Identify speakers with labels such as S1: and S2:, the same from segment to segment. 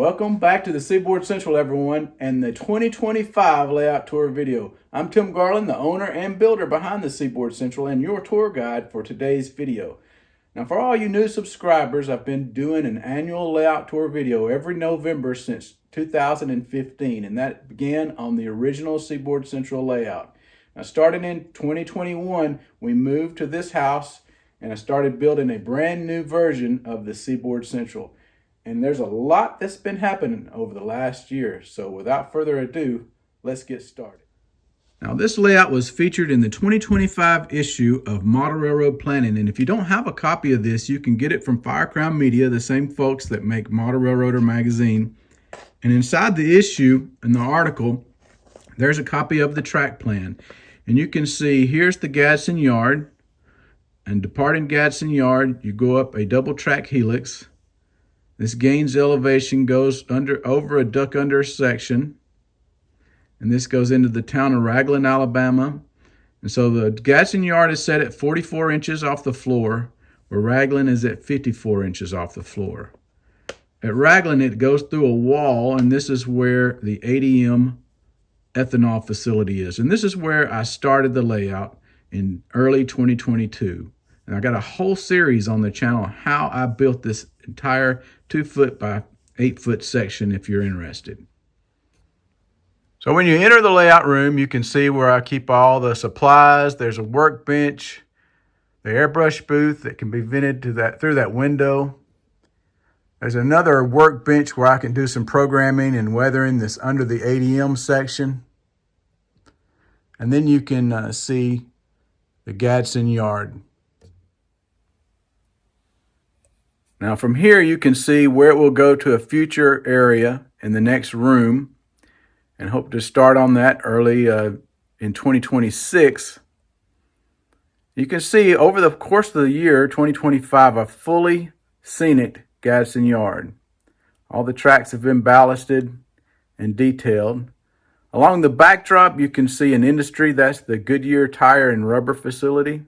S1: Welcome back to the Seaboard Central, everyone, and the 2025 layout tour video. I'm Tim Garland, the owner and builder behind the Seaboard Central and your tour guide for today's video. Now, for all you new subscribers, I've been doing an annual layout tour video every November since 2015, and that began on the original Seaboard Central layout. Now, starting in 2021, we moved to this house and I started building a brand new version of the Seaboard Central. And there's a lot that's been happening over the last year. So without further ado, let's get started. Now, this layout was featured in the 2025 issue of Model Railroad Planning. And if you don't have a copy of this, you can get it from Firecrown Media, the same folks that make Model Railroader magazine. And inside the issue, in the article, there's a copy of the track plan. And you can see here's the Gadsden yard. And departing Gadsden yard, you go up a double track helix. This gains elevation, goes over a duck under section, and this goes into the town of Raglin, Alabama. And so the Gadsden yard is set at 44 inches off the floor, where Raglin is at 54 inches off the floor. At Raglin, it goes through a wall, and this is where the ADM ethanol facility is. And this is where I started the layout in early 2022. And I got a whole series on the channel how I built this entire 2-foot by 8-foot section if you're interested. So when you enter the layout room, you can see where I keep all the supplies. There's a workbench, the airbrush booth that can be vented to through that window. There's another workbench where I can do some programming and weathering this under the ADM section. And then you can see the Gadsden yard. Now from here you can see where it will go to a future area in the next room, and hope to start on that early in 2026. You can see over the course of the year 2025 a fully scenic Gadsden yard. All the tracks have been ballasted and detailed. Along the backdrop you can see an industry, that's the Goodyear tire and rubber facility.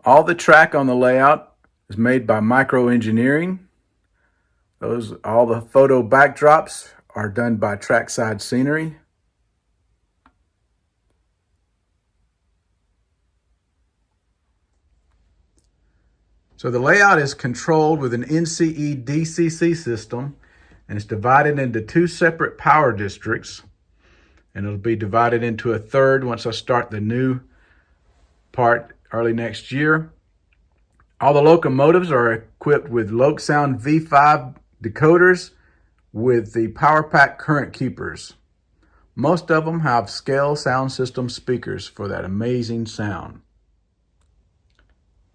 S1: All the track on the layout is made by Micro Engineering. All the photo backdrops are done by Trackside Scenery. So the layout is controlled with an NCE DCC system, and it's divided into 2 separate power districts. And it'll be divided into a third once I start the new part early next year. All the locomotives are equipped with LokSound V5 decoders with the Power Pack current keepers. Most of them have scale sound system speakers for that amazing sound.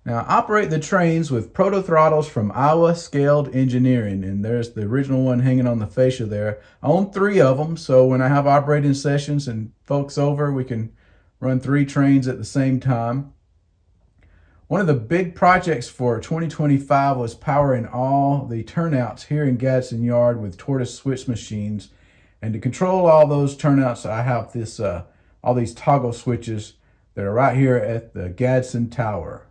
S1: Now, I operate the trains with ProtoThrottles from Iowa Scaled Engineering, and there's the original one hanging on the fascia there. I own 3 of them, so when I have operating sessions and folks over, we can run 3 trains at the same time. One of the big projects for 2025 was powering all the turnouts here in Gadsden Yard with Tortoise switch machines. And to control all those turnouts, I have this all these toggle switches that are right here at the Gadsden Tower.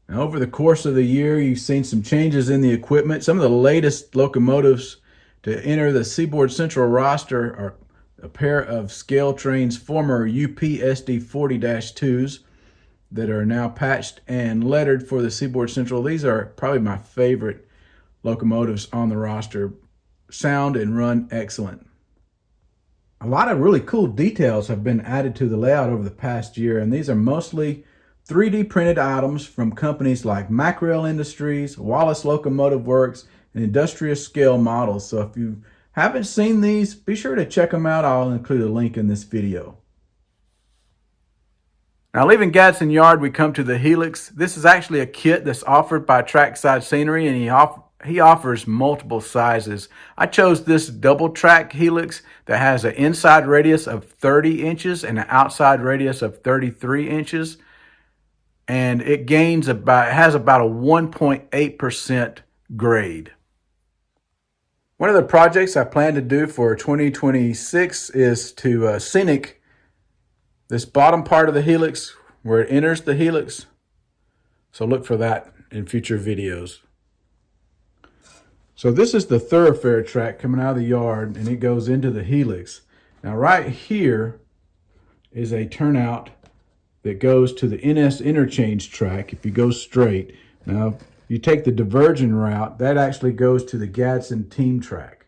S1: Now, over the course of the year, you've seen some changes in the equipment. Some of the latest locomotives to enter the Seaboard Central roster are a pair of ScaleTrains former UPSD 40-2s that are now patched and lettered for the Seaboard Central. These are probably my favorite locomotives on the roster. Sound and run excellent. A lot of really cool details have been added to the layout over the past year, and these are mostly 3D printed items from companies like Macrail Industries, Wallace Locomotive Works, and Industrious scale models. So if you haven't seen these, be sure to check them out. I'll include a link in this video. Now, leaving Gadsden Yard, we come to the Helix. This is actually a kit that's offered by Trackside Scenery, and he offers multiple sizes. I chose this double track Helix that has an inside radius of 30 inches and an outside radius of 33 inches. And it has about a 1.8% grade. One of the projects I plan to do for 2026 is to scenic this bottom part of the Helix where it enters the Helix. So look for that in future videos. So this is the thoroughfare track coming out of the yard, and it goes into the Helix. Now right here is a turnout that goes to the NS interchange track if you go straight. Now you take the diversion route, that actually goes to the Gadsden team track.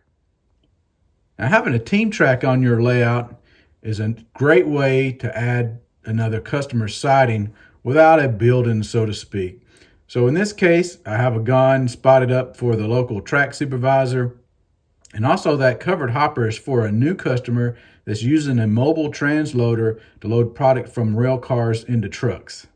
S1: Now having a team track on your layout is a great way to add another customer siding without a building, so to speak. So in this case, I have a gun spotted up for the local track supervisor. And also that covered hopper is for a new customer that's using a mobile transloader to load product from rail cars into trucks.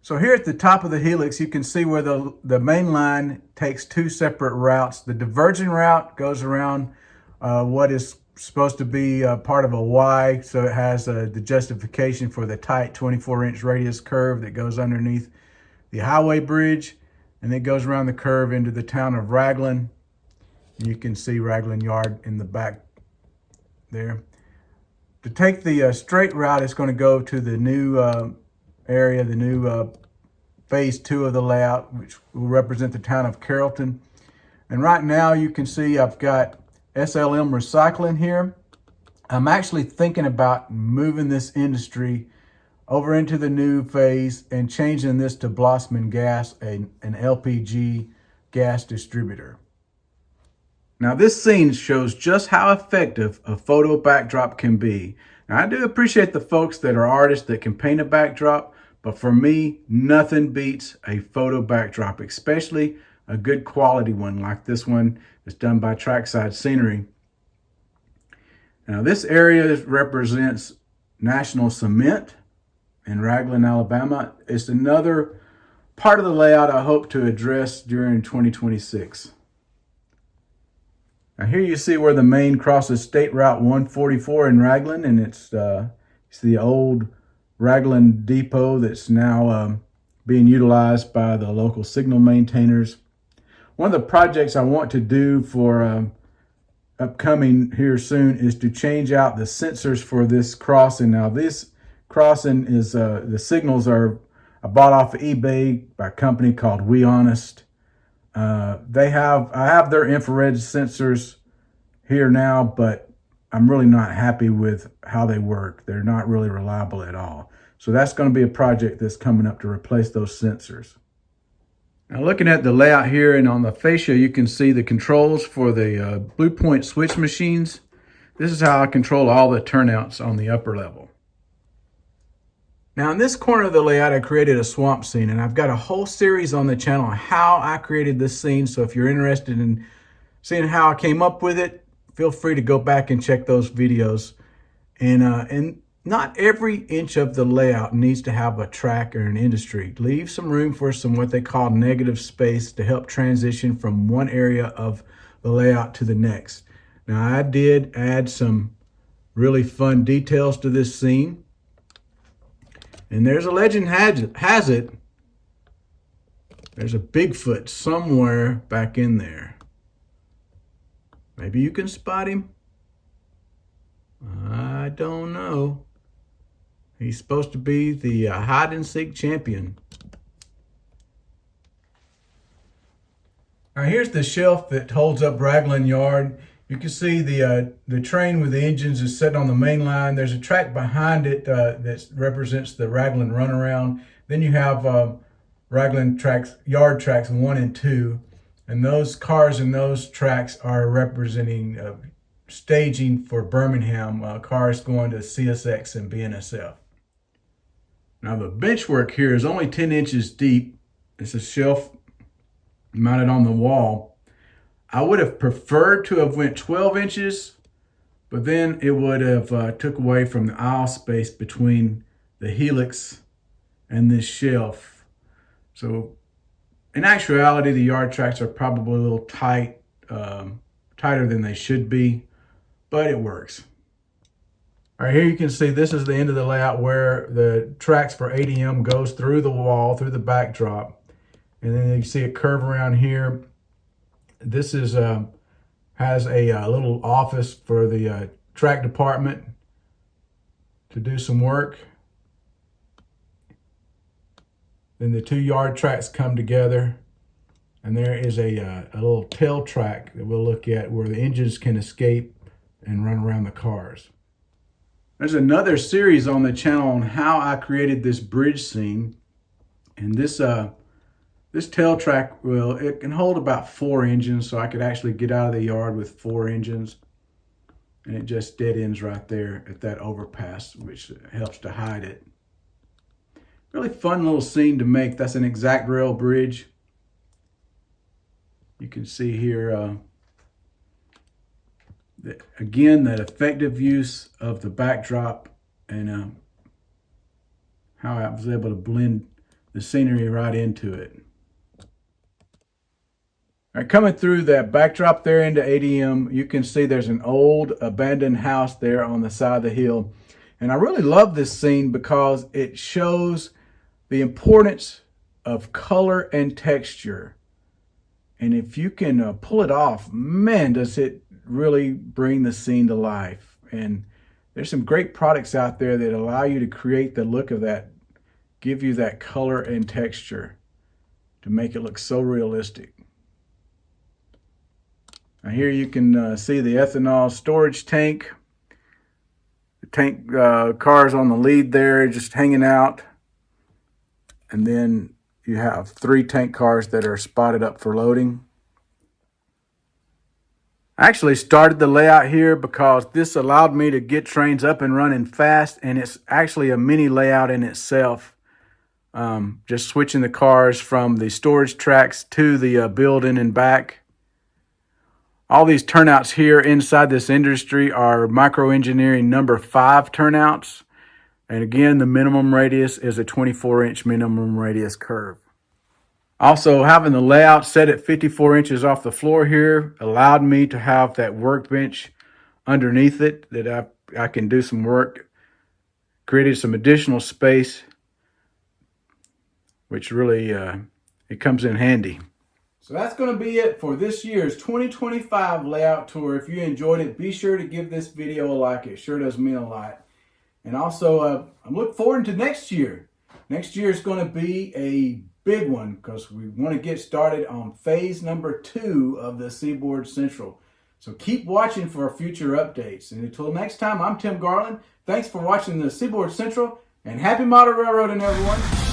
S1: So here at the top of the Helix, you can see where the main line takes two separate routes. The diversion route goes around what is supposed to be part of a Y, so it has the justification for the tight 24-inch radius curve that goes underneath the highway bridge, and it goes around the curve into the town of Raglin. You can see Raglin Yard in the back there. To take the straight route, it's going to go to the new area, the new phase 2 of the layout, which will represent the town of Carrollton. And right now you can see I've got SLM Recycling here. I'm actually thinking about moving this industry over into the new phase and changing this to Blossman Gas, an LPG gas distributor. Now this scene shows just how effective a photo backdrop can be. Now I do appreciate the folks that are artists that can paint a backdrop, but for me, nothing beats a photo backdrop, especially a good quality one like this one that's done by Trackside Scenery. Now this area represents National Cement in Raglin, Alabama. It's another part of the layout I hope to address during 2026. Now here you see where the main crosses State Route 144 in Raglin, and it's the old Raglin depot that's now being utilized by the local signal maintainers. One of the projects I want to do for upcoming here soon is to change out the sensors for this crossing. Now this crossing is the signals are I bought off of eBay by a company called We Honest. I have their infrared sensors here now, but I'm really not happy with how they work. They're not really reliable at all. So that's going to be a project that's coming up to replace those sensors. Now looking at the layout here, and on the fascia you can see the controls for the Blue Point switch machines. This is how I control all the turnouts on the upper level. Now in this corner of the layout I created a swamp scene, and I've got a whole series on the channel on how I created this scene. So if you're interested in seeing how I came up with it, feel free to go back and check those videos. And not every inch of the layout needs to have a track or an industry. Leave some room for some what they call negative space to help transition from one area of the layout to the next. Now I did add some really fun details to this scene. And there's a legend has it, there's a Bigfoot somewhere back in there. Maybe you can spot him. I don't know. He's supposed to be the hide and seek champion. Now here's the shelf that holds up Raglin Yard. You can see the train with the engines is sitting on the main line. There's a track behind it that represents the Raglin runaround. Then you have Raglin tracks, yard tracks 1 and 2. And those cars in those tracks are representing staging for Birmingham, cars going to CSX and BNSF. Now the benchwork here is only 10 inches deep. It's a shelf mounted on the wall. I would have preferred to have went 12 inches, but then it would have took away from the aisle space between the Helix and this shelf. So in actuality, the yard tracks are probably a little tight, tighter than they should be, but it works. All right, here you can see this is the end of the layout where the tracks for ADM goes through the wall, through the backdrop. And then you see a curve around here. This is has a little office for the track department to do some work. Then the 2 yard tracks come together. And there is a little tail track that we'll look at where the engines can escape and run around the cars. There's another series on the channel on how I created this bridge scene. And this tail track, it can hold about 4 engines, so I could actually get out of the yard with 4 engines. And it just dead ends right there at that overpass, which helps to hide it. Really fun little scene to make. That's an exact rail bridge. You can see here, again, that effective use of the backdrop and how I was able to blend the scenery right into it. All right, coming through that backdrop there into ADM, you can see there's an old abandoned house there on the side of the hill. And I really love this scene because it shows the importance of color and texture. And if you can pull it off, man, does it really bring the scene to life. And there's some great products out there that allow you to create the look of that, give you that color and texture to make it look so realistic. Now here you can see the ethanol storage tank. The tank cars on the lead there just hanging out. And then you have 3 tank cars that are spotted up for loading. I actually started the layout here because this allowed me to get trains up and running fast, and it's actually a mini layout in itself. Just switching the cars from the storage tracks to the building and back. All these turnouts here inside this industry are microengineering number 5 turnouts. And again, the minimum radius is a 24-inch minimum radius curve. Also, having the layout set at 54 inches off the floor here allowed me to have that workbench underneath it that I can do some work. Created some additional space, which really, it comes in handy. So that's going to be it for this year's 2025 layout tour. If you enjoyed it, be sure to give this video a like. It sure does mean a lot. And also, I'm looking forward to next year. Next year is going to be a big one because we want to get started on phase number 2 of the Seaboard Central. So keep watching for future updates. And until next time, I'm Tim Garland. Thanks for watching the Seaboard Central, and happy model railroading, everyone.